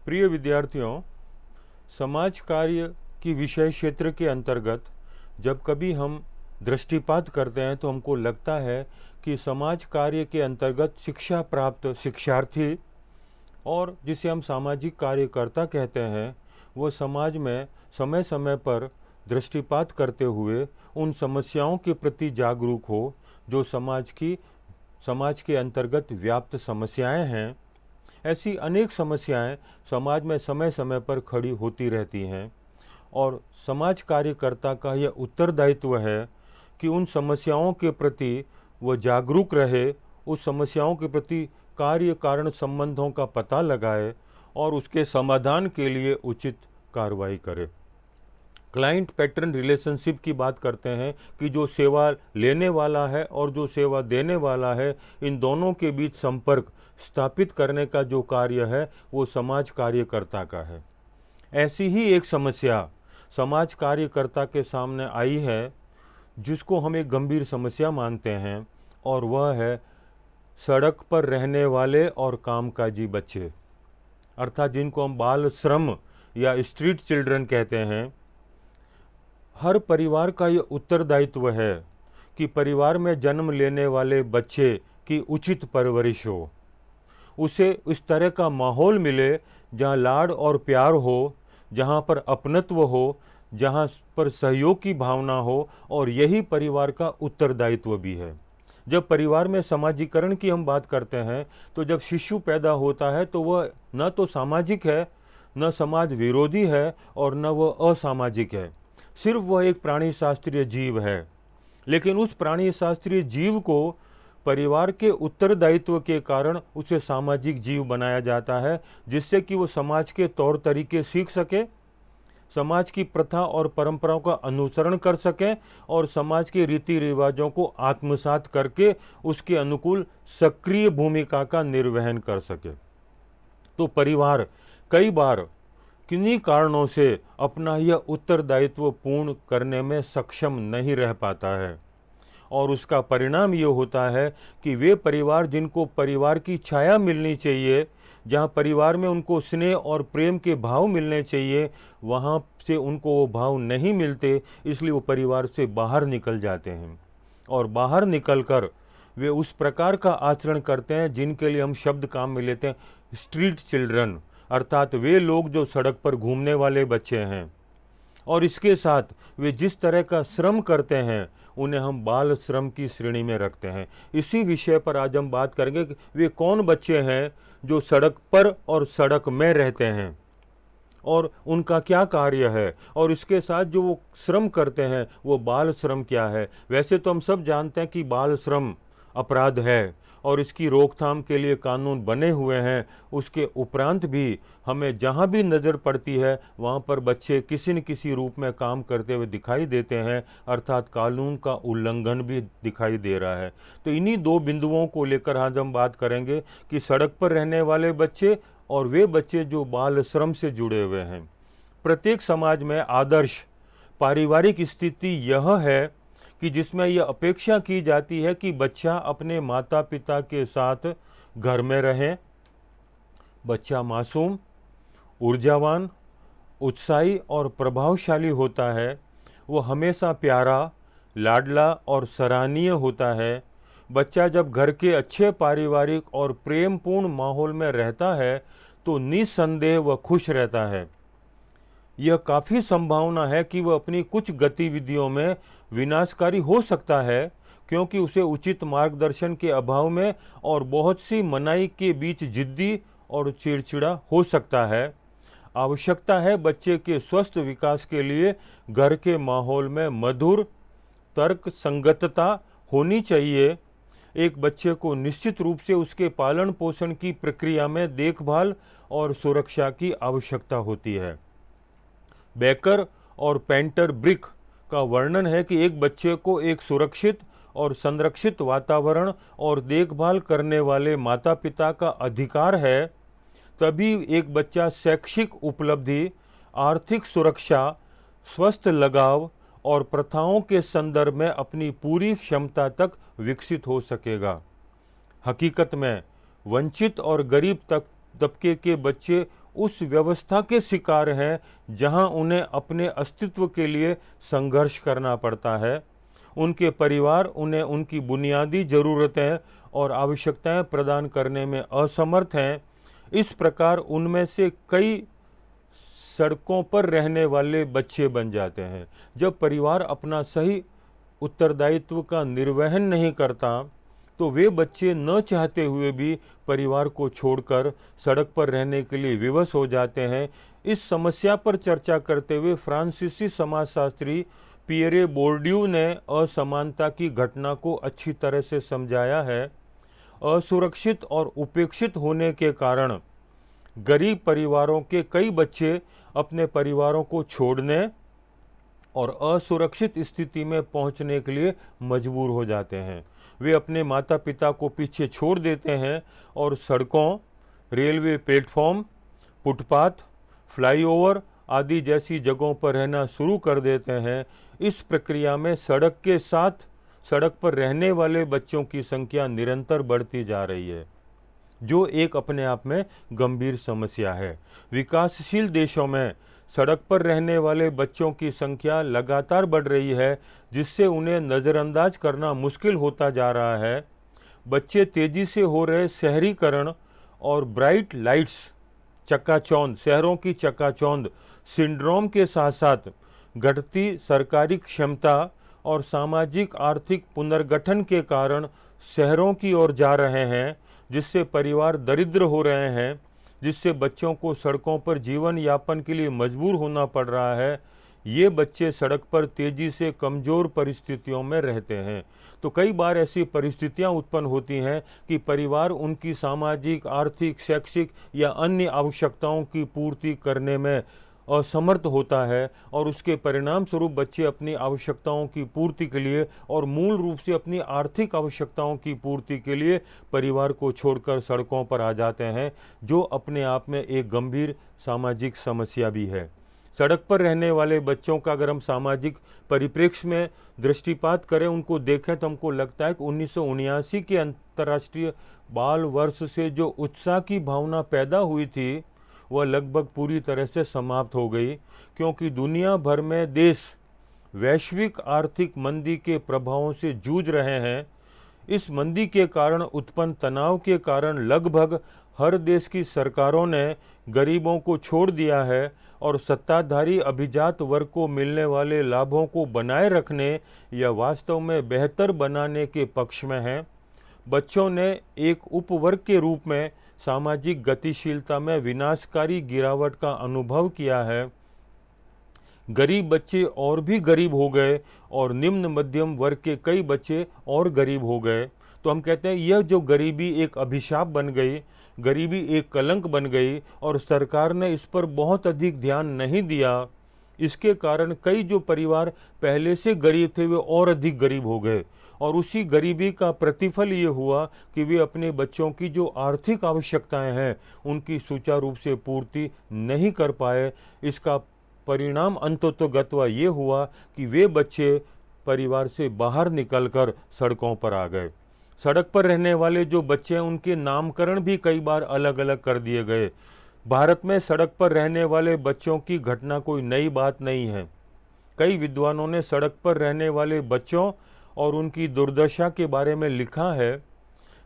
प्रिय विद्यार्थियों, समाज कार्य की विषय क्षेत्र के अंतर्गत जब कभी हम दृष्टिपात करते हैं तो हमको लगता है कि समाज कार्य के अंतर्गत शिक्षा प्राप्त शिक्षार्थी और जिसे हम सामाजिक कार्यकर्ता कहते हैं, वो समाज में समय समय पर दृष्टिपात करते हुए उन समस्याओं के प्रति जागरूक हो जो समाज के अंतर्गत व्याप्त समस्याएं हैं। ऐसी अनेक समस्याएं समाज में समय समय पर खड़ी होती रहती हैं और समाज कार्यकर्ता का यह उत्तरदायित्व है कि उन समस्याओं के प्रति वह जागरूक रहे, उस समस्याओं के प्रति कार्य कारण संबंधों का पता लगाए और उसके समाधान के लिए उचित कार्रवाई करे। क्लाइंट पैटर्न रिलेशनशिप की बात करते हैं कि जो सेवा लेने वाला है और जो सेवा देने वाला है, इन दोनों के बीच संपर्क स्थापित करने का जो कार्य है वो समाज कार्यकर्ता का है। ऐसी ही एक समस्या समाज कार्यकर्ता के सामने आई है जिसको हम एक गंभीर समस्या मानते हैं, और वह है सड़क पर रहने वाले और कामकाजी बच्चे, अर्थात जिनको हम बाल श्रम या स्ट्रीट चिल्ड्रन कहते हैं। हर परिवार का ये उत्तरदायित्व है कि परिवार में जन्म लेने वाले बच्चे की उचित परवरिश हो, उसे इस तरह का माहौल मिले जहाँ लाड और प्यार हो, जहाँ पर अपनत्व हो, जहाँ पर सहयोग की भावना हो, और यही परिवार का उत्तरदायित्व भी है। जब परिवार में समाजीकरण की हम बात करते हैं तो जब शिशु पैदा होता है तो वह न तो सामाजिक है, न समाज विरोधी है और न वह असामाजिक है। सिर्फ वह एक प्राणी शास्त्रीय जीव है, लेकिन उस प्राणी शास्त्रीय जीव को परिवार के उत्तरदायित्व के कारण उसे सामाजिक जीव बनाया जाता है, जिससे कि वो समाज के तौर तरीके सीख सके, समाज की प्रथा और परंपराओं का अनुसरण कर सकें और समाज के रीति रिवाजों को आत्मसात करके उसके अनुकूल सक्रिय भूमिका का निर्वहन कर सके। तो परिवार कई बार किन्हीं कारणों से अपना यह उत्तरदायित्व पूर्ण करने में सक्षम नहीं रह पाता है, और उसका परिणाम ये होता है कि वे परिवार जिनको परिवार की छाया मिलनी चाहिए, जहाँ परिवार में उनको स्नेह और प्रेम के भाव मिलने चाहिए, वहाँ से उनको वो भाव नहीं मिलते, इसलिए वो परिवार से बाहर निकल जाते हैं। और बाहर निकलकर वे उस प्रकार का आचरण करते हैं जिनके लिए हम शब्द काम में लेते हैं स्ट्रीट चिल्ड्रन, अर्थात वे लोग जो सड़क पर घूमने वाले बच्चे हैं। और इसके साथ वे जिस तरह का श्रम करते हैं उन्हें हम बाल श्रम की श्रेणी में रखते हैं। इसी विषय पर आज हम बात करेंगे कि वे कौन बच्चे हैं जो सड़क पर और सड़क में रहते हैं और उनका क्या कार्य है, और इसके साथ जो वो श्रम करते हैं वो बाल श्रम क्या है। वैसे तो हम सब जानते हैं कि बाल श्रम अपराध है और इसकी रोकथाम के लिए कानून बने हुए हैं। उसके उपरांत भी हमें जहाँ भी नज़र पड़ती है वहाँ पर बच्चे किसी न किसी रूप में काम करते हुए दिखाई देते हैं, अर्थात कानून का उल्लंघन भी दिखाई दे रहा है। तो इन्हीं दो बिंदुओं को लेकर आज हम बात करेंगे कि सड़क पर रहने वाले बच्चे और वे बच्चे जो बाल श्रम से जुड़े हुए हैं। प्रत्येक समाज में आदर्श पारिवारिक स्थिति यह है कि जिसमें यह अपेक्षा की जाती है कि बच्चा अपने माता पिता के साथ घर में रहे। बच्चा मासूम, ऊर्जावान, उत्साही और प्रभावशाली होता है। वो हमेशा प्यारा, लाडला और सराहनीय होता है। बच्चा जब घर के अच्छे पारिवारिक और प्रेमपूर्ण माहौल में रहता है तो निस्संदेह वह खुश रहता है। यह काफ़ी संभावना है कि वह अपनी कुछ गतिविधियों में विनाशकारी हो सकता है, क्योंकि उसे उचित मार्गदर्शन के अभाव में और बहुत सी मनाही के बीच जिद्दी और चिड़चिड़ा हो सकता है। आवश्यकता है बच्चे के स्वस्थ विकास के लिए घर के माहौल में मधुर तर्क संगतता होनी चाहिए। एक बच्चे को निश्चित रूप से उसके पालन पोषण की प्रक्रिया में देखभाल और सुरक्षा की आवश्यकता होती है। बेकर और पेंटर ब्रिक का वर्णन है कि एक बच्चे को एक सुरक्षित और संरक्षित वातावरण और देखभाल करने वाले माता पिता का अधिकार है, तभी एक बच्चा शैक्षिक उपलब्धि, आर्थिक सुरक्षा, स्वस्थ लगाव और प्रथाओं के संदर्भ में अपनी पूरी क्षमता तक विकसित हो सकेगा। हकीकत में वंचित और गरीब तबके के बच्चे उस व्यवस्था के शिकार हैं जहां उन्हें अपने अस्तित्व के लिए संघर्ष करना पड़ता है। उनके परिवार उन्हें उनकी बुनियादी ज़रूरतें और आवश्यकताएं प्रदान करने में असमर्थ हैं। इस प्रकार उनमें से कई सड़कों पर रहने वाले बच्चे बन जाते हैं। जब परिवार अपना सही उत्तरदायित्व का निर्वहन नहीं करता तो वे बच्चे न चाहते हुए भी परिवार को छोड़कर सड़क पर रहने के लिए विवश हो जाते हैं। इस समस्या पर चर्चा करते हुए फ्रांसीसी समाजशास्त्री पियरे बोर्डियू ने असमानता की घटना को अच्छी तरह से समझाया है। असुरक्षित और उपेक्षित होने के कारण गरीब परिवारों के कई बच्चे अपने परिवारों को छोड़ने और असुरक्षित स्थिति में पहुंचने के लिए मजबूर हो जाते हैं। वे अपने माता पिता को पीछे छोड़ देते हैं और सड़कों, रेलवे प्लेटफॉर्म, फुटपाथ, फ्लाईओवर आदि जैसी जगहों पर रहना शुरू कर देते हैं। इस प्रक्रिया में सड़क के साथ सड़क पर रहने वाले बच्चों की संख्या निरंतर बढ़ती जा रही है, जो एक अपने आप में गंभीर समस्या है। विकासशील देशों में सड़क पर रहने वाले बच्चों की संख्या लगातार बढ़ रही है, जिससे उन्हें नज़रअंदाज करना मुश्किल होता जा रहा है। बच्चे तेजी से हो रहे शहरीकरण और ब्राइट लाइट्स चकाचौंध, शहरों की चकाचौंध सिंड्रोम के साथ साथ घटती सरकारी क्षमता और सामाजिक आर्थिक पुनर्गठन के कारण शहरों की ओर जा रहे हैं, जिससे परिवार दरिद्र हो रहे हैं, जिससे बच्चों को सड़कों पर जीवन यापन के लिए मजबूर होना पड़ रहा है। ये बच्चे सड़क पर तेजी से कमज़ोर परिस्थितियों में रहते हैं। तो कई बार ऐसी परिस्थितियां उत्पन्न होती हैं कि परिवार उनकी सामाजिक, आर्थिक, शैक्षिक या अन्य आवश्यकताओं की पूर्ति करने में असमर्थ होता है और उसके परिणाम स्वरूप बच्चे अपनी आवश्यकताओं की पूर्ति के लिए और मूल रूप से अपनी आर्थिक आवश्यकताओं की पूर्ति के लिए परिवार को छोड़कर सड़कों पर आ जाते हैं, जो अपने आप में एक गंभीर सामाजिक समस्या भी है। सड़क पर रहने वाले बच्चों का अगर हम सामाजिक परिप्रेक्ष्य में दृष्टिपात करें, उनको देखें, तो हमको लगता है कि 1979 के अंतर्राष्ट्रीय बाल वर्ष से जो उत्साह की भावना पैदा हुई थी वह लगभग पूरी तरह से समाप्त हो गई, क्योंकि दुनिया भर में देश वैश्विक आर्थिक मंदी के प्रभावों से जूझ रहे हैं। इस मंदी के कारण उत्पन्न तनाव के कारण लगभग हर देश की सरकारों ने गरीबों को छोड़ दिया है और सत्ताधारी अभिजात वर्ग को मिलने वाले लाभों को बनाए रखने या वास्तव में बेहतर बनाने के पक्ष में हैं। बच्चों ने एक उपवर्ग के रूप में सामाजिक गतिशीलता में विनाशकारी गिरावट का अनुभव किया है। गरीब बच्चे और भी गरीब हो गए और निम्न मध्यम वर्ग के कई बच्चे और गरीब हो गए। तो हम कहते हैं यह जो गरीबी एक अभिशाप बन गई, गरीबी एक कलंक बन गई और सरकार ने इस पर बहुत अधिक ध्यान नहीं दिया। इसके कारण कई जो परिवार पहले से गरीब थे वे और अधिक गरीब हो गए और उसी गरीबी का प्रतिफल ये हुआ कि वे अपने बच्चों की जो आर्थिक आवश्यकताएं हैं उनकी सुचारू रूप से पूर्ति नहीं कर पाए। इसका परिणाम अंततोगत्वा ये हुआ कि वे बच्चे परिवार से बाहर निकलकर सड़कों पर आ गए। सड़क पर रहने वाले जो बच्चे हैं उनके नामकरण भी कई बार अलग अलग कर दिए गए। भारत में सड़क पर रहने वाले बच्चों की घटना कोई नई बात नहीं है। कई विद्वानों ने सड़क पर रहने वाले बच्चों और उनकी दुर्दशा के बारे में लिखा है।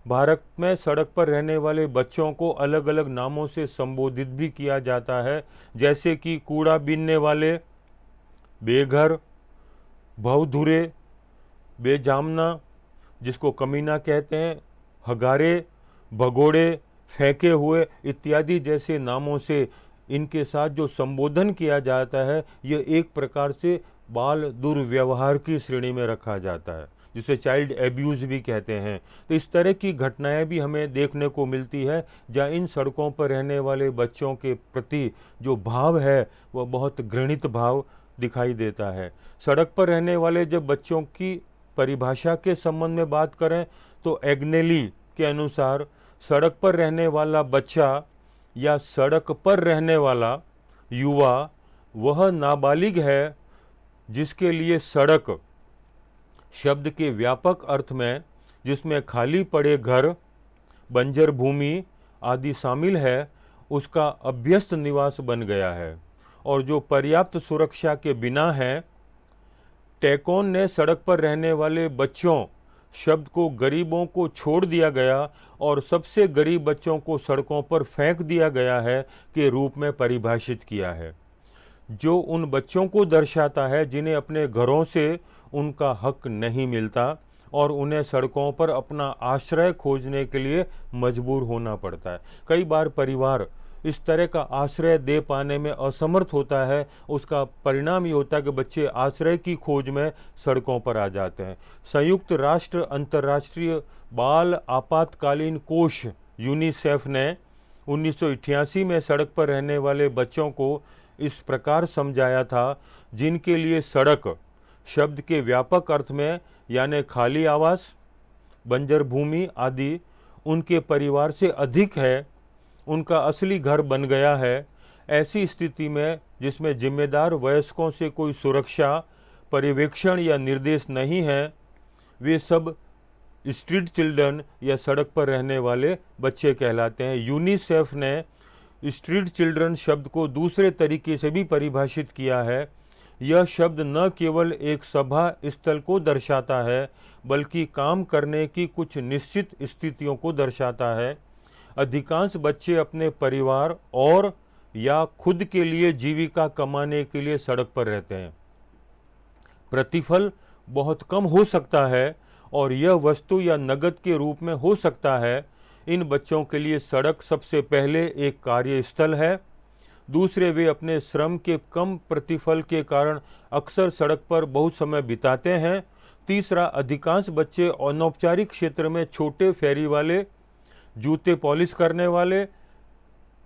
भारत में सड़क पर रहने वाले बच्चों को अलग अलग नामों से संबोधित भी किया जाता है, जैसे कि कूड़ा बीनने वाले, बेघर, भवधुरे, बेजामना जिसको कमीना कहते हैं, हगारे, भगोड़े, फेंके हुए इत्यादि जैसे नामों से इनके साथ जो संबोधन किया जाता है, यह एक प्रकार से बाल दुर्व्यवहार की श्रेणी में रखा जाता है, जिसे चाइल्ड एब्यूज़ भी कहते हैं। तो इस तरह की घटनाएं भी हमें देखने को मिलती है, जहाँ इन सड़कों पर रहने वाले बच्चों के प्रति जो भाव है वह बहुत घृणित भाव दिखाई देता है। सड़क पर रहने वाले जब बच्चों की परिभाषा के संबंध में बात करें तो एग्नेली के अनुसार सड़क पर रहने वाला बच्चा या सड़क पर रहने वाला युवा वह नाबालिग है जिसके लिए सड़क शब्द के व्यापक अर्थ में, जिसमें खाली पड़े घर, बंजर भूमि आदि शामिल है, उसका अभ्यस्त निवास बन गया है और जो पर्याप्त सुरक्षा के बिना है। टैकोन ने सड़क पर रहने वाले बच्चों शब्द को गरीबों को छोड़ दिया गया और सबसे गरीब बच्चों को सड़कों पर फेंक दिया गया है के रूप में परिभाषित किया है, जो उन बच्चों को दर्शाता है जिन्हें अपने घरों से उनका हक नहीं मिलता और उन्हें सड़कों पर अपना आश्रय खोजने के लिए मजबूर होना पड़ता है। कई बार परिवार इस तरह का आश्रय दे पाने में असमर्थ होता है, उसका परिणाम ये होता है कि बच्चे आश्रय की खोज में सड़कों पर आ जाते हैं। संयुक्त राष्ट्र अंतर्राष्ट्रीय बाल आपातकालीन कोष यूनिसेफ ने 1988 में सड़क पर रहने वाले बच्चों को इस प्रकार समझाया था, जिनके लिए सड़क शब्द के व्यापक अर्थ में यानी खाली आवास, बंजर भूमि आदि उनके परिवार से अधिक है, उनका असली घर बन गया है। ऐसी स्थिति में जिसमें जिम्मेदार वयस्कों से कोई सुरक्षा, पर्यवेक्षण या निर्देश नहीं है, वे सब स्ट्रीट चिल्ड्रन या सड़क पर रहने वाले बच्चे कहलाते हैं। यूनिसेफ ने स्ट्रीट चिल्ड्रन शब्द को दूसरे तरीके से भी परिभाषित किया है। यह शब्द न केवल एक सभा स्थल को दर्शाता है, बल्कि काम करने की कुछ निश्चित स्थितियों को दर्शाता है। अधिकांश बच्चे अपने परिवार और या खुद के लिए जीविका कमाने के लिए सड़क पर रहते हैं। प्रतिफल बहुत कम हो सकता है और यह वस्तु या नकद के रूप में हो सकता है। इन बच्चों के लिए सड़क सबसे पहले एक कार्यस्थल है। दूसरे, वे अपने श्रम के कम प्रतिफल के कारण अक्सर सड़क पर बहुत समय बिताते हैं। तीसरा, अधिकांश बच्चे अनौपचारिक क्षेत्र में छोटे फेरी वाले, जूते पॉलिश करने वाले,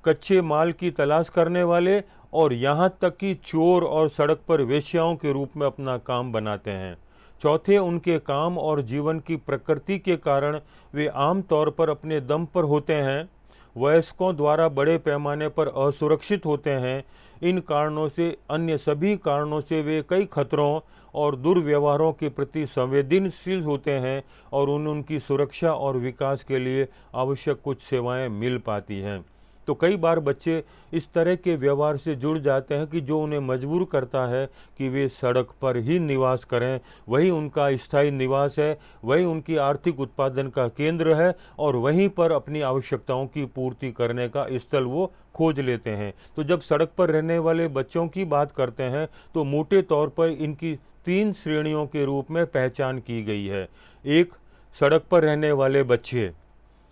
कच्चे माल की तलाश करने वाले और यहाँ तक कि चोर और सड़क पर वेश्याओं के रूप में अपना काम बनाते हैं। चौथे, उनके काम और जीवन की प्रकृति के कारण वे आम तौर पर अपने दम पर होते हैं, वयस्कों द्वारा बड़े पैमाने पर असुरक्षित होते हैं। इन कारणों से, अन्य सभी कारणों से वे कई खतरों और दुर्व्यवहारों के प्रति संवेदनशील होते हैं और उनकी सुरक्षा और विकास के लिए आवश्यक कुछ सेवाएं मिल पाती हैं। तो कई बार बच्चे इस तरह के व्यवहार से जुड़ जाते हैं कि जो उन्हें मजबूर करता है कि वे सड़क पर ही निवास करें, वही उनका स्थायी निवास है, वही उनकी आर्थिक उत्पादन का केंद्र है और वहीं पर अपनी आवश्यकताओं की पूर्ति करने का स्थल वो खोज लेते हैं। तो जब सड़क पर रहने वाले बच्चों की बात करते हैं तो मोटे तौर पर इनकी 3 श्रेणियों के रूप में पहचान की गई है। एक, सड़क पर रहने वाले बच्चे।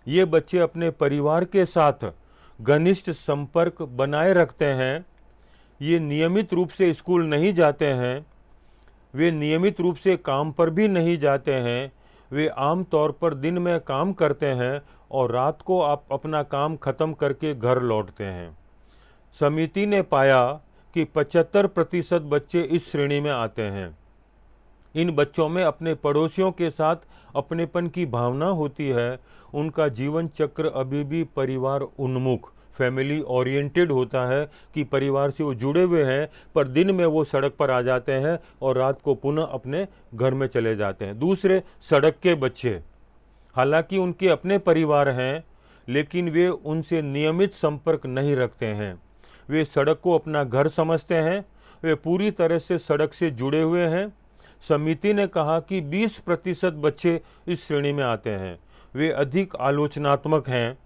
ये बच्चे अपने परिवार के साथ घनिष्ठ संपर्क बनाए रखते हैं। ये नियमित रूप से स्कूल नहीं जाते हैं, वे नियमित रूप से काम पर भी नहीं जाते हैं। वे आम तौर पर दिन में काम करते हैं और रात को आप अपना काम खत्म करके घर लौटते हैं। समिति ने पाया कि 75% बच्चे इस श्रेणी में आते हैं। इन बच्चों में अपने पड़ोसियों के साथ अपनेपन की भावना होती है। उनका जीवन चक्र अभी भी परिवार उन्मुख, फैमिली ओरिएंटेड होता है कि परिवार से वो जुड़े हुए हैं, पर दिन में वो सड़क पर आ जाते हैं और रात को पुनः अपने घर में चले जाते हैं। दूसरे, सड़क के बच्चे। हालांकि उनके अपने परिवार हैं, लेकिन वे उनसे नियमित संपर्क नहीं रखते हैं। वे सड़क को अपना घर समझते हैं, वे पूरी तरह से सड़क से जुड़े हुए हैं। समिति ने कहा कि 20% बच्चे इस श्रेणी में आते हैं। वे अधिक आलोचनात्मक हैं।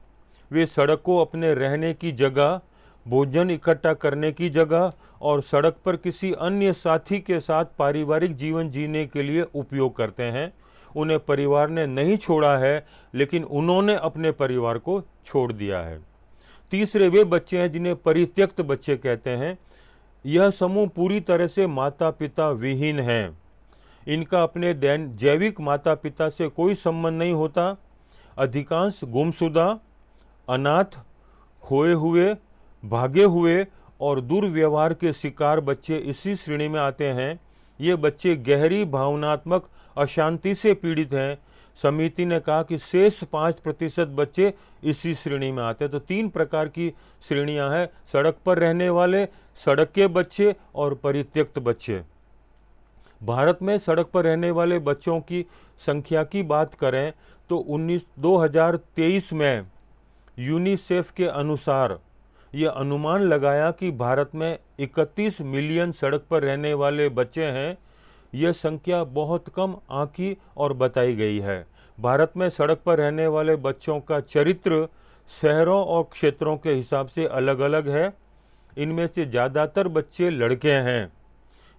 वे सड़क को अपने रहने की जगह, भोजन इकट्ठा करने की जगह और सड़क पर किसी अन्य साथी के साथ पारिवारिक जीवन जीने के लिए उपयोग करते हैं। उन्हें परिवार ने नहीं छोड़ा है, लेकिन उन्होंने अपने परिवार को छोड़ दिया है। तीसरे, वे बच्चे हैं जिन्हें परित्यक्त बच्चे कहते हैं। यह समूह पूरी तरह से माता पिता विहीन है। इनका अपने जैविक माता पिता से कोई संबंध नहीं होता। अधिकांश गुमशुदा, अनाथ, खोए हुए, भागे हुए और दुर्व्यवहार के शिकार बच्चे इसी श्रेणी में आते हैं। ये बच्चे गहरी भावनात्मक अशांति से पीड़ित हैं। समिति ने कहा कि शेष 5% बच्चे इसी श्रेणी में आते हैं। तो 3 प्रकार की श्रेणियां हैं: सड़क पर रहने वाले, सड़क के बच्चे और परित्यक्त बच्चे। भारत में सड़क पर रहने वाले बच्चों की संख्या की बात करें तो 2023 में यूनिसेफ के अनुसार यह अनुमान लगाया कि भारत में 31 मिलियन सड़क पर रहने वाले बच्चे हैं। यह संख्या बहुत कम आंकी और बताई गई है। भारत में सड़क पर रहने वाले बच्चों का चरित्र शहरों और क्षेत्रों के हिसाब से अलग अलग है। इनमें से ज़्यादातर बच्चे लड़के हैं।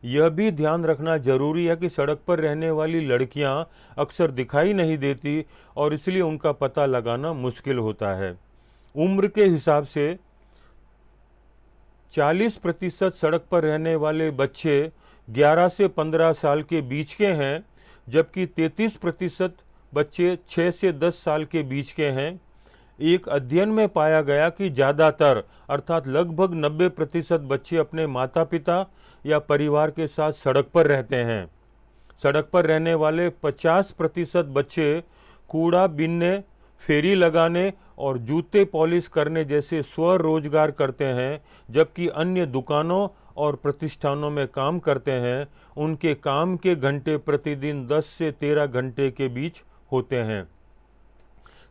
यह भी ध्यान रखना जरूरी है कि सड़क पर रहने वाली लड़कियां अक्सर दिखाई नहीं देती और इसलिए उनका पता लगाना मुश्किल होता है। उम्र के हिसाब से 40% सड़क पर रहने वाले बच्चे 11 से 15 साल के बीच के हैं, जबकि 33% बच्चे 6 से 10 साल के बीच के हैं। एक अध्ययन में पाया गया कि ज़्यादातर अर्थात लगभग 90% बच्चे अपने माता पिता या परिवार के साथ सड़क पर रहते हैं। सड़क पर रहने वाले 50% बच्चे कूड़ा बीनने, फेरी लगाने और जूते पॉलिश करने जैसे स्वरोजगार करते हैं, जबकि अन्य दुकानों और प्रतिष्ठानों में काम करते हैं। उनके काम के घंटे प्रतिदिन 10 से 13 घंटे के बीच होते हैं।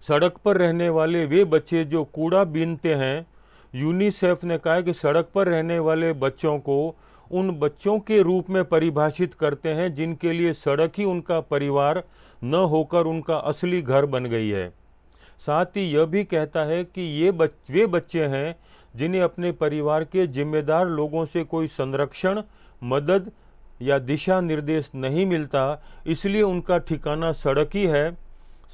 सड़क पर रहने वाले वे बच्चे जो कूड़ा बीनते हैं, यूनिसेफ ने कहा है कि सड़क पर रहने वाले बच्चों को उन बच्चों के रूप में परिभाषित करते हैं जिनके लिए सड़क ही उनका परिवार न होकर उनका असली घर बन गई है। साथ ही यह भी कहता है कि वे बच्चे हैं जिन्हें अपने परिवार के जिम्मेदार लोगों से कोई संरक्षण, मदद या दिशा निर्देश नहीं मिलता, इसलिए उनका ठिकाना सड़क ही है।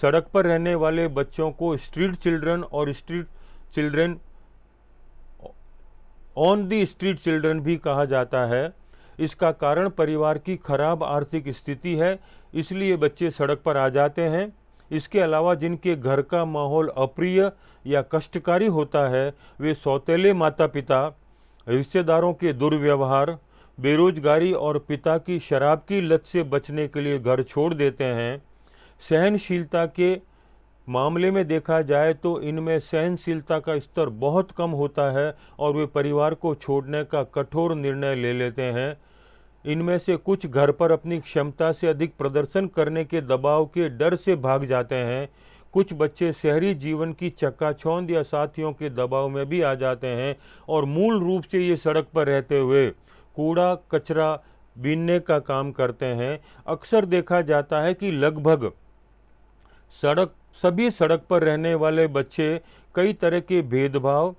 सड़क पर रहने वाले बच्चों को स्ट्रीट चिल्ड्रन और street children on the street children भी कहा जाता है। इसका कारण परिवार की खराब आर्थिक स्थिति है, इसलिए बच्चे सड़क पर आ जाते हैं। इसके अलावा जिनके घर का माहौल अप्रिय या कष्टकारी होता है, वे सौतेले माता पिता, रिश्तेदारों के दुर्व्यवहार, बेरोजगारी और पिता की शराब की लत से बचने के लिए घर छोड़ देते हैं। सहनशीलता के मामले में देखा जाए तो इनमें सहनशीलता का स्तर बहुत कम होता है और वे परिवार को छोड़ने का कठोर निर्णय ले लेते हैं। इनमें से कुछ घर पर अपनी क्षमता से अधिक प्रदर्शन करने के दबाव के डर से भाग जाते हैं। कुछ बच्चे शहरी जीवन की चकाचौंध या साथियों के दबाव में भी आ जाते हैं और मूल रूप से ये सड़क पर रहते हुए कूड़ा कचरा बीनने का काम करते हैं। अक्सर देखा जाता है कि लगभग सभी सड़क पर रहने वाले बच्चे कई तरह के भेदभाव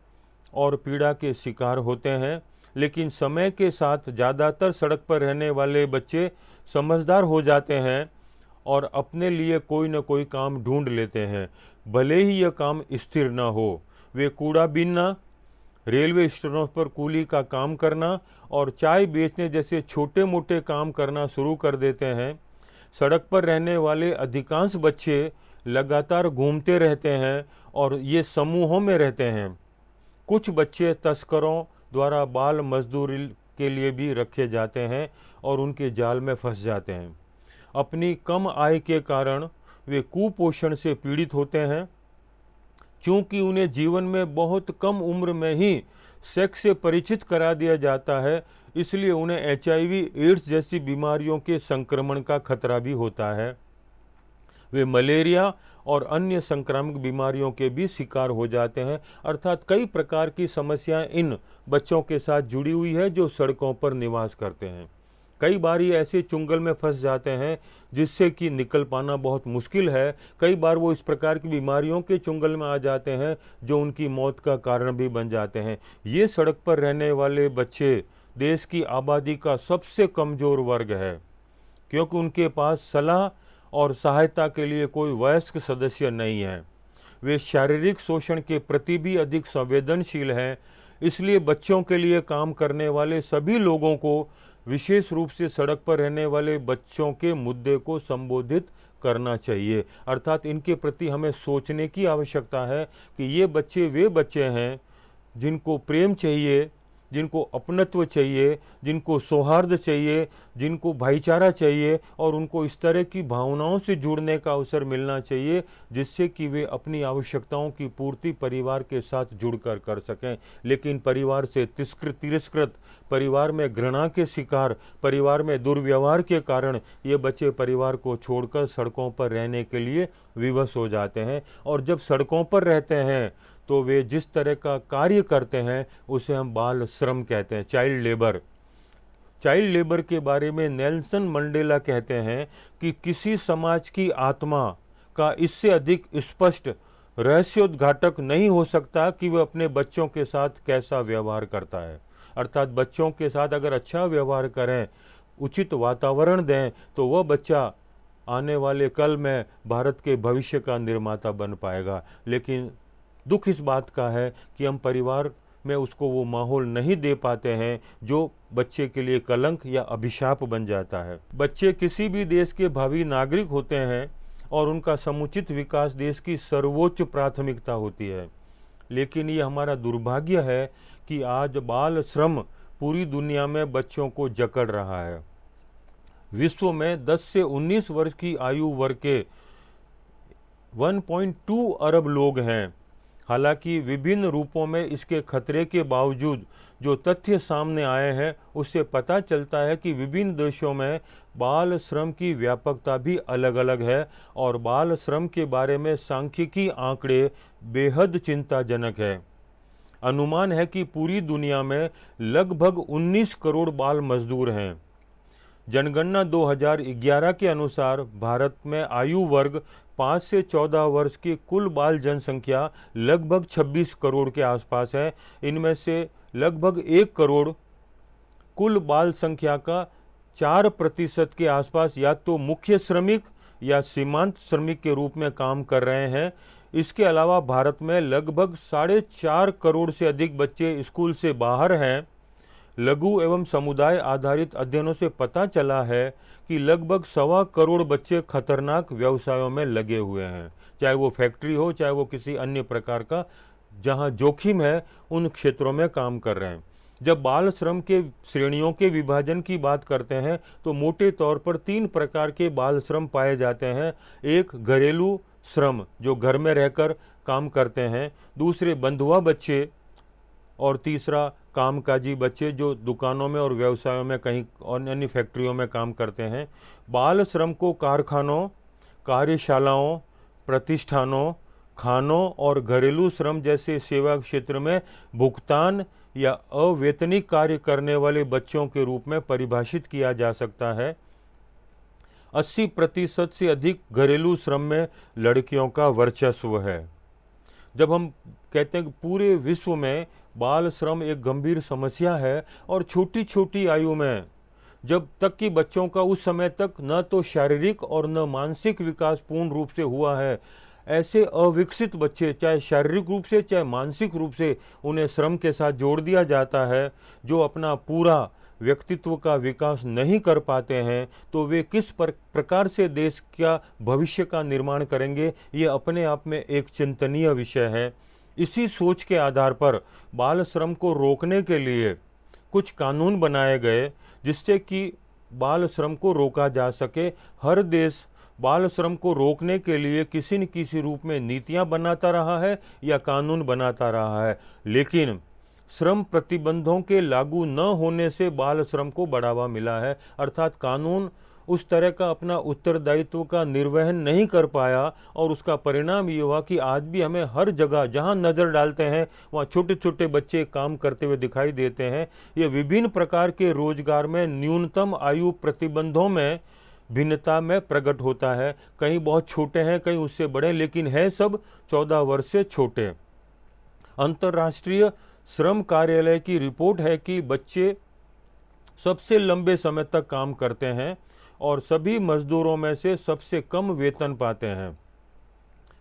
और पीड़ा के शिकार होते हैं, लेकिन समय के साथ ज़्यादातर सड़क पर रहने वाले बच्चे समझदार हो जाते हैं और अपने लिए कोई न कोई काम ढूंढ लेते हैं, भले ही यह काम स्थिर न हो। वे कूड़ा बीनना, रेलवे स्टेशनों पर कूली का काम करना और चाय बेचने जैसे छोटे मोटे काम करना शुरू कर देते हैं। सड़क पर रहने वाले अधिकांश बच्चे लगातार घूमते रहते हैं और ये समूहों में रहते हैं। कुछ बच्चे तस्करों द्वारा बाल मजदूरी के लिए भी रखे जाते हैं और उनके जाल में फंस जाते हैं। अपनी कम आय के कारण वे कुपोषण से पीड़ित होते हैं। क्योंकि उन्हें जीवन में बहुत कम उम्र में ही सेक्स से परिचित करा दिया जाता है, इसलिए उन्हें HIV, एड्स जैसी बीमारियों के संक्रमण का खतरा भी होता है। वे मलेरिया और अन्य संक्रामक बीमारियों के भी शिकार हो जाते हैं। अर्थात कई प्रकार की समस्याएं इन बच्चों के साथ जुड़ी हुई है जो सड़कों पर निवास करते हैं। कई बार ये ऐसे चुंगल में फंस जाते हैं जिससे कि निकल पाना बहुत मुश्किल है। कई बार वो इस प्रकार की बीमारियों के चुंगल में आ जाते हैं जो उनकी मौत का कारण भी बन जाते हैं। ये सड़क पर रहने वाले बच्चे देश की आबादी का सबसे कमज़ोर वर्ग है, क्योंकि उनके पास सलाह और सहायता के लिए कोई वयस्क सदस्य नहीं है। वे शारीरिक शोषण के प्रति भी अधिक संवेदनशील हैं। इसलिए बच्चों के लिए काम करने वाले सभी लोगों को विशेष रूप से सड़क पर रहने वाले बच्चों के मुद्दे को संबोधित करना चाहिए। अर्थात इनके प्रति हमें सोचने की आवश्यकता है कि ये बच्चे वे बच्चे हैं जिनको प्रेम चाहिए, जिनको अपनत्व चाहिए, जिनको सौहार्द चाहिए, जिनको भाईचारा चाहिए और उनको इस तरह की भावनाओं से जुड़ने का अवसर मिलना चाहिए जिससे कि वे अपनी आवश्यकताओं की पूर्ति परिवार के साथ जुड़कर कर सकें। लेकिन परिवार से तिरस्कृत, परिवार में घृणा के शिकार, परिवार में दुर्व्यवहार के कारण ये बच्चे परिवार को छोड़कर सड़कों पर रहने के लिए विवश हो जाते हैं। और जब सड़कों पर रहते हैं तो वे जिस तरह का कार्य करते हैं उसे हम बाल श्रम कहते हैं, चाइल्ड लेबर। चाइल्ड लेबर के बारे में नेल्सन मंडेला कहते हैं कि किसी समाज की आत्मा का इससे अधिक स्पष्ट रहस्योद्घाटक नहीं हो सकता कि वह अपने बच्चों के साथ कैसा व्यवहार करता है। अर्थात बच्चों के साथ अगर अच्छा व्यवहार करें, उचित वातावरण दें, तो वह बच्चा आने वाले कल में भारत के भविष्य का निर्माता बन पाएगा। लेकिन दुख इस बात का है कि हम परिवार में उसको वो माहौल नहीं दे पाते हैं जो बच्चे के लिए कलंक या अभिशाप बन जाता है। बच्चे किसी भी देश के भावी नागरिक होते हैं और उनका समुचित विकास देश की सर्वोच्च प्राथमिकता होती है। लेकिन ये हमारा दुर्भाग्य है कि आज बाल श्रम पूरी दुनिया में बच्चों को जकड़ रहा है। विश्व में 10 से 19 वर्ष की आयु वर्ग के 1.2 अरब लोग हैं। हालांकि विभिन्न रूपों में इसके खतरे के बावजूद जो तथ्य सामने आए हैं उससे पता चलता है कि विभिन्न देशों में बाल श्रम की व्यापकता भी अलग अलग है और बाल श्रम के बारे में सांख्यिकी आंकड़े बेहद चिंताजनक है। अनुमान है कि पूरी दुनिया में लगभग 19 करोड़ बाल मजदूर हैं। जनगणना 2011 के अनुसार भारत में आयु वर्ग 5 से 14 वर्ष की कुल बाल जनसंख्या लगभग 26 करोड़ के आसपास है। इनमें से लगभग 1 करोड़ कुल बाल संख्या का 4% के आसपास या तो मुख्य श्रमिक या सीमांत श्रमिक के रूप में काम कर रहे हैं। इसके अलावा भारत में लगभग 4.5 करोड़ से अधिक बच्चे स्कूल से बाहर हैं। लघु एवं समुदाय आधारित अध्ययनों से पता चला है कि लगभग 1.25 करोड़ बच्चे खतरनाक व्यवसायों में लगे हुए हैं, चाहे वो फैक्ट्री हो, चाहे वो किसी अन्य प्रकार का जहां जोखिम है उन क्षेत्रों में काम कर रहे हैं। जब बाल श्रम के श्रेणियों के विभाजन की बात करते हैं तो मोटे तौर पर 3 प्रकार के बाल श्रम पाए जाते हैं। एक घरेलू श्रम जो घर में रहकर काम करते हैं, दूसरे बंधुआ बच्चे और तीसरा कामकाजी बच्चे जो दुकानों में और व्यवसायों में कहीं और अन्य फैक्ट्रियों में काम करते हैं। बाल श्रम को कारखानों, कार्यशालाओं, प्रतिष्ठानों, खानों और घरेलू श्रम जैसे सेवा क्षेत्र में भुगतान या अवेतनिक कार्य करने वाले बच्चों के रूप में परिभाषित किया जा सकता है। 80% से अधिक घरेलू श्रम में लड़कियों का वर्चस्व है। जब हम कहते हैं कि पूरे विश्व में बाल श्रम एक गंभीर समस्या है और छोटी छोटी आयु में जब तक कि बच्चों का उस समय तक न तो शारीरिक और न मानसिक विकास पूर्ण रूप से हुआ है, ऐसे अविकसित बच्चे चाहे शारीरिक रूप से चाहे मानसिक रूप से उन्हें श्रम के साथ जोड़ दिया जाता है, जो अपना पूरा व्यक्तित्व का विकास नहीं कर पाते हैं, तो वे किस प्रकार से देश का भविष्य का निर्माण करेंगे, ये अपने आप में एक चिंतनीय विषय है। इसी सोच के आधार पर बाल श्रम को रोकने के लिए कुछ कानून बनाए गए जिससे कि बाल श्रम को रोका जा सके। हर देश बाल श्रम को रोकने के लिए किसी न किसी रूप में नीतियां बनाता रहा है या कानून बनाता रहा है, लेकिन श्रम प्रतिबंधों के लागू न होने से बाल श्रम को बढ़ावा मिला है। अर्थात कानून उस तरह का अपना उत्तरदायित्व का निर्वहन नहीं कर पाया और उसका परिणाम ये हुआ कि आज भी हमें हर जगह जहां नज़र डालते हैं वहां छोटे छोटे बच्चे काम करते हुए दिखाई देते हैं। ये विभिन्न प्रकार के रोजगार में न्यूनतम आयु प्रतिबंधों में भिन्नता में प्रकट होता है। कहीं बहुत छोटे हैं, कहीं उससे बड़े, लेकिन है सब 14 वर्ष से छोटे। अंतर्राष्ट्रीय श्रम कार्यालय की रिपोर्ट है कि बच्चे सबसे लंबे समय तक काम करते हैं और सभी मजदूरों में से सबसे कम वेतन पाते हैं।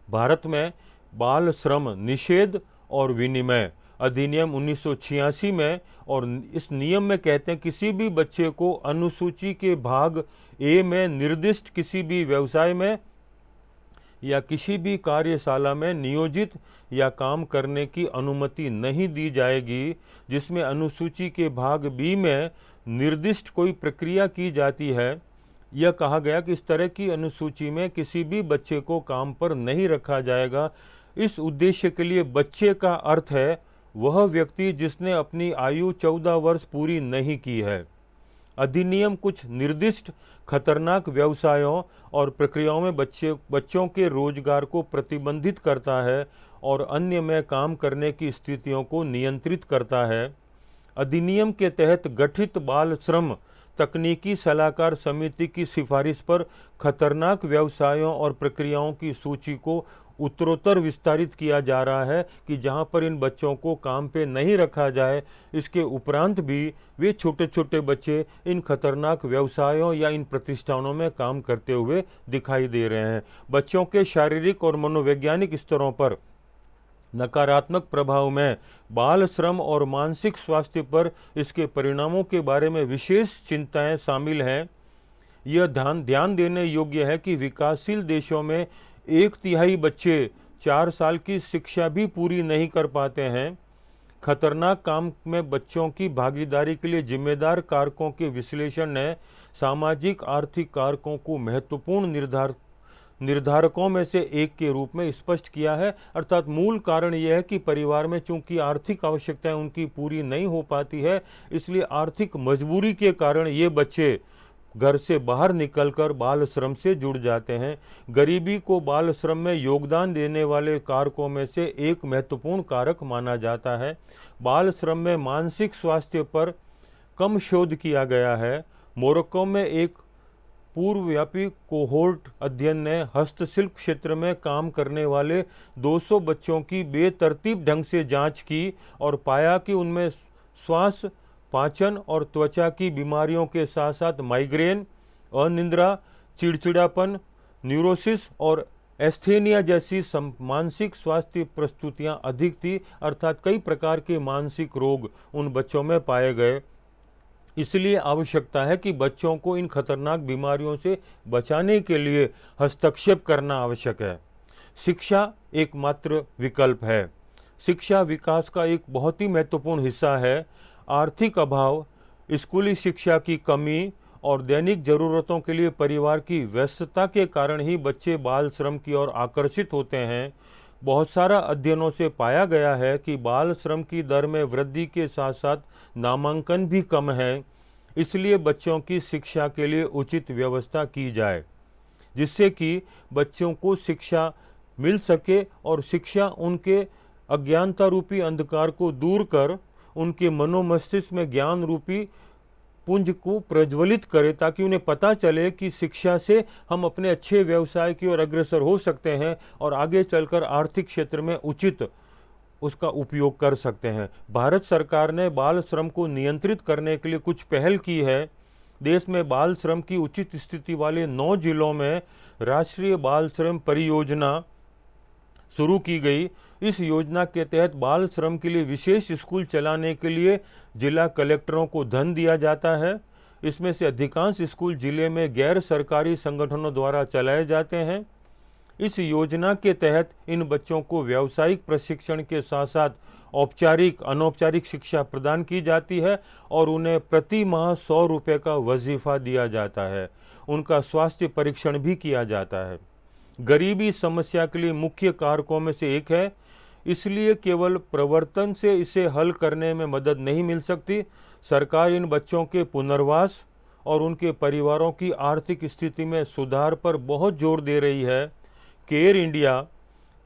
भारत में बाल श्रम निषेध और विनिमय अधिनियम 1986 में और इस नियम में कहते हैं किसी भी बच्चे को अनुसूची के भाग ए में निर्दिष्ट किसी भी व्यवसाय में या किसी भी कार्यशाला में नियोजित या काम करने की अनुमति नहीं दी जाएगी जिसमें अनुसूची के भाग बी में निर्दिष्ट कोई प्रक्रिया की जाती है। यह कहा गया कि इस तरह की अनुसूची में किसी भी बच्चे को काम पर नहीं रखा जाएगा। इस उद्देश्य के लिए बच्चे का अर्थ है वह व्यक्ति जिसने अपनी आयु 14 वर्ष पूरी नहीं की है। अधिनियम कुछ निर्दिष्ट खतरनाक व्यवसायों और प्रक्रियाओं में बच्चों के रोजगार को प्रतिबंधित करता है और अन्य में काम करने की स्थितियों को नियंत्रित करता है। अधिनियम के तहत गठित बाल श्रम तकनीकी सलाहकार समिति की सिफारिश पर खतरनाक व्यवसायों और प्रक्रियाओं की सूची को उत्तरोत्तर विस्तारित किया जा रहा है कि जहां पर इन बच्चों को काम पे नहीं रखा जाए। इसके उपरांत भी वे छोटे छोटे बच्चे इन खतरनाक व्यवसायों या इन प्रतिष्ठानों में काम करते हुए दिखाई दे रहे हैं। बच्चों के शारीरिक और मनोवैज्ञानिक स्तरों पर नकारात्मक प्रभाव में बाल श्रम और मानसिक स्वास्थ्य पर इसके परिणामों के बारे में विशेष चिंताएं शामिल हैं। यह ध्यान देने योग्य है कि विकासशील देशों में 1/3 बच्चे 4 साल की शिक्षा भी पूरी नहीं कर पाते हैं। खतरनाक काम में बच्चों की भागीदारी के लिए जिम्मेदार कारकों के विश्लेषण ने सामाजिक आर्थिक कारकों को महत्वपूर्ण निर्धारकों में से एक के रूप में स्पष्ट किया है। अर्थात मूल कारण यह है कि परिवार में चूंकि आर्थिक आवश्यकताएं उनकी पूरी नहीं हो पाती है, इसलिए आर्थिक मजबूरी के कारण ये बच्चे घर से बाहर निकलकर बाल श्रम से जुड़ जाते हैं। गरीबी को बाल श्रम में योगदान देने वाले कारकों में से एक महत्वपूर्ण कारक माना जाता है। बाल श्रम में मानसिक स्वास्थ्य पर कम शोध किया गया है। मोरक्को में एक पूर्वव्यापी कोहोर्ट अध्ययन ने हस्तशिल्प क्षेत्र में काम करने वाले 200 बच्चों की बेतरतीब ढंग से जांच की और पाया कि उनमें श्वास, पाचन और त्वचा की बीमारियों के साथ साथ माइग्रेन, अनिद्रा, चिड़चिड़ापन, न्यूरोसिस और एस्थेनिया जैसी मानसिक स्वास्थ्य प्रस्तुतियां अधिक थी। अर्थात कई प्रकार के मानसिक रोग उन बच्चों में पाए गए। इसलिए आवश्यकता है कि बच्चों को इन खतरनाक बीमारियों से बचाने के लिए हस्तक्षेप करना आवश्यक है। शिक्षा एकमात्र विकल्प है। शिक्षा विकास का एक बहुत ही महत्वपूर्ण हिस्सा है। आर्थिक अभाव, स्कूली शिक्षा की कमी और दैनिक जरूरतों के लिए परिवार की व्यस्तता के कारण ही बच्चे बाल श्रम की ओर आकर्षित होते हैं। बहुत सारा अध्ययनों से पाया गया है कि बाल श्रम की दर में वृद्धि के साथ साथ नामांकन भी कम है। इसलिए बच्चों की शिक्षा के लिए उचित व्यवस्था की जाए जिससे कि बच्चों को शिक्षा मिल सके और शिक्षा उनके अज्ञानता रूपी अंधकार को दूर कर उनके मनोमस्तिष्क में ज्ञान रूपी पुंज को प्रज्वलित करे, ताकि उन्हें पता चले कि शिक्षा से हम अपने अच्छे व्यवसाय की ओर अग्रसर हो सकते हैं और आगे चलकर आर्थिक क्षेत्र में उचित उसका उपयोग कर सकते हैं। भारत सरकार ने बाल श्रम को नियंत्रित करने के लिए कुछ पहल की है। देश में बाल श्रम की उचित स्थिति वाले 9 जिलों में राष्ट्रीय बाल श्रम परियोजना शुरू की गई। इस योजना के तहत बाल श्रम के लिए विशेष स्कूल चलाने के लिए जिला कलेक्टरों को धन दिया जाता है। इसमें से अधिकांश स्कूल जिले में गैर सरकारी संगठनों द्वारा चलाए जाते हैं। इस योजना के तहत इन बच्चों को व्यावसायिक प्रशिक्षण के साथ साथ औपचारिक अनौपचारिक शिक्षा प्रदान की जाती है और उन्हें प्रति माह 100 रुपये का वजीफा दिया जाता है। उनका स्वास्थ्य परीक्षण भी किया जाता है। गरीबी समस्या के लिए मुख्य कारकों में से एक है, इसलिए केवल प्रवर्तन से इसे हल करने में मदद नहीं मिल सकती। सरकार इन बच्चों के पुनर्वास और उनके परिवारों की आर्थिक स्थिति में सुधार पर बहुत जोर दे रही है। Care India,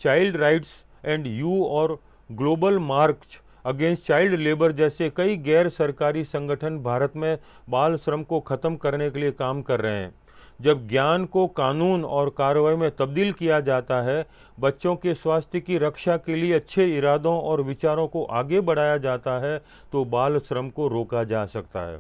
Child Rights and You और Global March Against Child Labour जैसे कई गैर सरकारी संगठन भारत में बाल श्रम को खत्म करने के लिए काम कर रहे हैं। जब ज्ञान को कानून और कार्रवाई में तब्दील किया जाता है, बच्चों के स्वास्थ्य की रक्षा के लिए अच्छे इरादों और विचारों को आगे बढ़ाया जाता है, तो बाल श्रम को रोका जा सकता है।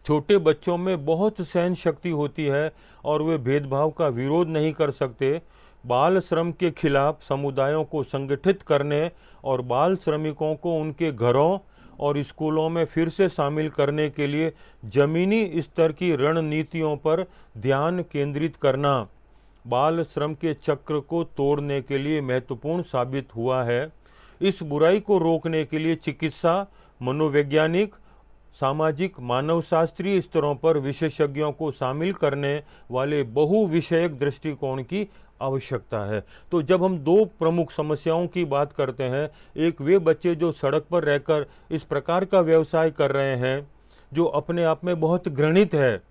छोटे बच्चों में बहुत सहन शक्ति होती है और वे भेदभाव का विरोध नहीं कर सकते। बाल श्रम के खिलाफ समुदायों को संगठित करने और बाल श्रमिकों को उनके घरों और स्कूलों में फिर से शामिल करने के लिए जमीनी स्तर की रणनीतियों पर ध्यान केंद्रित करना बाल श्रम के चक्र को तोड़ने के लिए महत्वपूर्ण साबित हुआ है। इस बुराई को रोकने के लिए चिकित्सा, मनोवैज्ञानिक, सामाजिक, मानवशास्त्रीय स्तरों पर विशेषज्ञों को शामिल करने वाले बहुविषयक दृष्टिकोण की आवश्यकता है। तो जब हम 2 प्रमुख समस्याओं की बात करते हैं, एक वे बच्चे जो सड़क पर रहकर इस प्रकार का व्यवसाय कर रहे हैं जो अपने आप में बहुत घृणित है,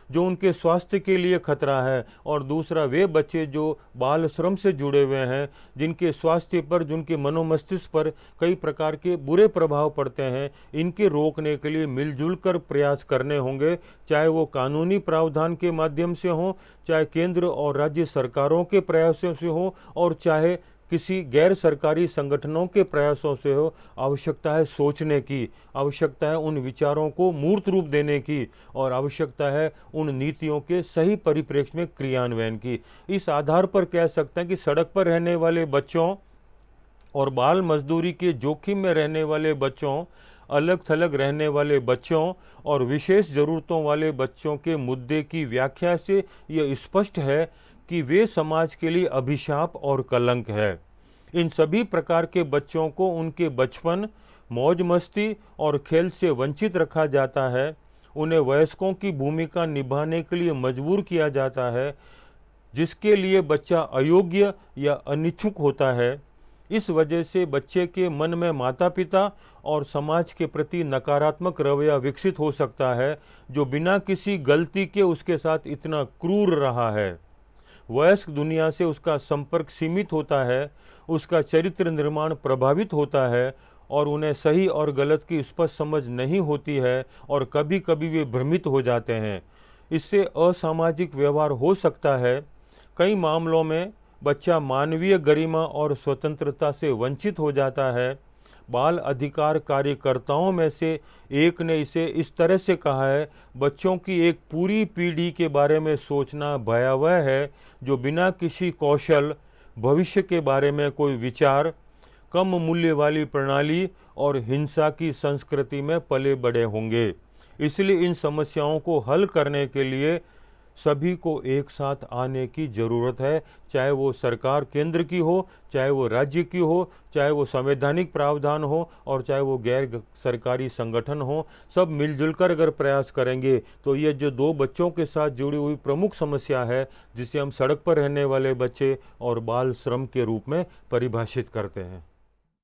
जो उनके स्वास्थ्य के लिए खतरा है, और दूसरा वे बच्चे जो बाल श्रम से जुड़े हुए हैं, जिनके स्वास्थ्य पर, जिनके मनोमस्तिष्क पर कई प्रकार के बुरे प्रभाव पड़ते हैं। इनके रोकने के लिए मिलजुल कर प्रयास करने होंगे, चाहे वो कानूनी प्रावधान के माध्यम से हो, चाहे केंद्र और राज्य सरकारों के प्रयासों से हो, और चाहे किसी गैर सरकारी संगठनों के प्रयासों से हो। आवश्यकता है सोचने की, आवश्यकता है उन विचारों को मूर्त रूप देने की, और आवश्यकता है उन नीतियों के सही परिप्रेक्ष्य में क्रियान्वयन की। इस आधार पर कह सकते हैं कि सड़क पर रहने वाले बच्चों और बाल मजदूरी के जोखिम में रहने वाले बच्चों, अलग थलग रहने वाले बच्चों और विशेष ज़रूरतों वाले बच्चों के मुद्दे की व्याख्या से यह स्पष्ट है कि वे समाज के लिए अभिशाप और कलंक है। इन सभी प्रकार के बच्चों को उनके बचपन, मौज मस्ती और खेल से वंचित रखा जाता है। उन्हें वयस्कों की भूमिका निभाने के लिए मजबूर किया जाता है, जिसके लिए बच्चा अयोग्य या अनिच्छुक होता है। इस वजह से बच्चे के मन में माता पिता और समाज के प्रति नकारात्मक रवैया विकसित हो सकता है, जो बिना किसी गलती के उसके साथ इतना क्रूर रहा है। वयस्क दुनिया से उसका संपर्क सीमित होता है, उसका चरित्र निर्माण प्रभावित होता है, और उन्हें सही और गलत की स्पष्ट समझ नहीं होती है, और कभी कभी वे भ्रमित हो जाते हैं। इससे असामाजिक व्यवहार हो सकता है। कई मामलों में बच्चा मानवीय गरिमा और स्वतंत्रता से वंचित हो जाता है। बाल अधिकार कार्यकर्ताओं में से एक ने इसे इस तरह से कहा है, बच्चों की एक पूरी पीढ़ी के बारे में सोचना भयावह है, जो बिना किसी कौशल, भविष्य के बारे में कोई विचार, कम मूल्य वाली प्रणाली और हिंसा की संस्कृति में पले बड़े होंगे। इसलिए इन समस्याओं को हल करने के लिए सभी को एक साथ आने की ज़रूरत है, चाहे वो सरकार केंद्र की हो, चाहे वो राज्य की हो, चाहे वो संवैधानिक प्रावधान हो, और चाहे वो गैर सरकारी संगठन हो। सब मिलजुल कर अगर प्रयास करेंगे तो ये जो दो बच्चों के साथ जुड़ी हुई प्रमुख समस्या है, जिसे हम सड़क पर रहने वाले बच्चे और बाल श्रम के रूप में परिभाषित करते हैं।